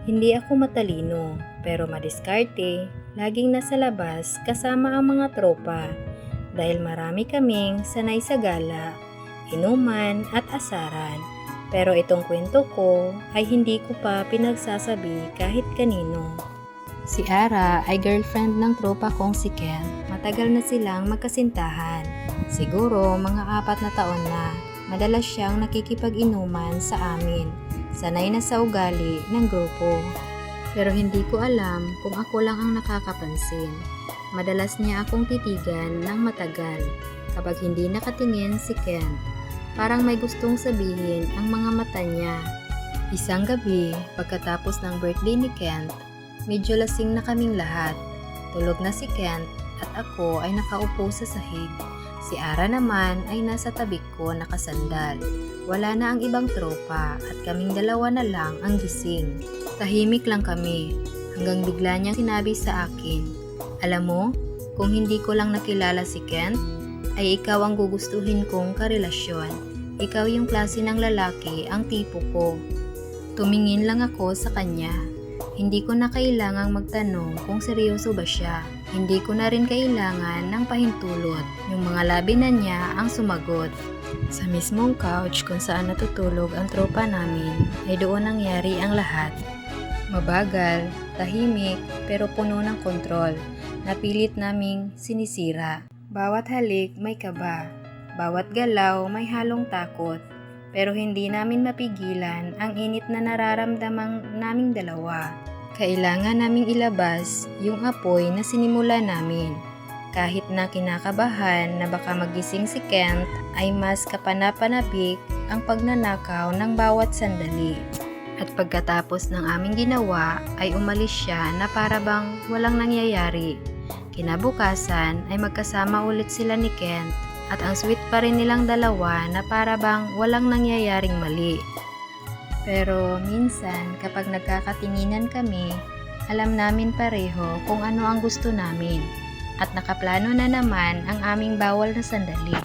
Hindi ako matalino, pero madiskarte, laging nasa labas kasama ang mga tropa dahil marami kaming sanay sa gala, inuman at asaran. Pero itong kwento ko ay hindi ko pa pinagsasabi kahit kanino. Si Ara ay girlfriend ng tropa kong si Ken. Matagal na silang magkasintahan. Siguro mga 4 na taon na. Madalas siyang nakikipag-inuman sa amin. Sanay na sa ugali ng grupo. Pero hindi ko alam kung ako lang ang nakakapansin. Madalas niya akong titigan ng matagal kapag hindi nakatingin si Ken. Parang may gustong sabihin ang mga mata niya. Isang gabi, pagkatapos ng birthday ni Kent, medyo lasing na kaming lahat. Tulog na si Kent at ako ay nakaupo sa sahig. Si Ara naman ay nasa tabi ko nakasandal. Wala na ang ibang tropa at kaming dalawa na lang ang gising. Tahimik lang kami hanggang bigla niyang sinabi sa akin, "Alam mo, kung hindi ko lang nakilala si Kent, ay ikaw ang gugustuhin kong karelasyon. Ikaw yung klase ng lalaki ang tipo ko." Tumingin lang ako sa kanya. Hindi ko na kailangang magtanong kung seryoso ba siya. Hindi ko na rin kailangan ng pahintulot. Yung mga labi na niya ang sumagot. Sa mismong couch kung saan natutulog ang tropa namin ay doon nangyari ang lahat. Mabagal, tahimik, pero puno ng kontrol. Napilit naming sinisira. Bawat halik may kaba. Bawat galaw may halong takot. Pero hindi namin mapigilan ang init na nararamdamang naming dalawa. Kailangan naming ilabas yung apoy na sinimula namin. Kahit na kinakabahan na baka magising si Kent, ay mas kapanapanabik ang pagnanakaw ng bawat sandali. At pagkatapos ng aming ginawa ay umalis siya na para bang walang nangyayari. Kinabukasan ay magkasama ulit sila ni Kent at ang sweet pa rin nilang dalawa na para bang walang nangyayaring mali. Pero minsan kapag nagkakatinginan kami, alam namin pareho kung ano ang gusto namin at nakaplano na naman ang aming bawal na sandali.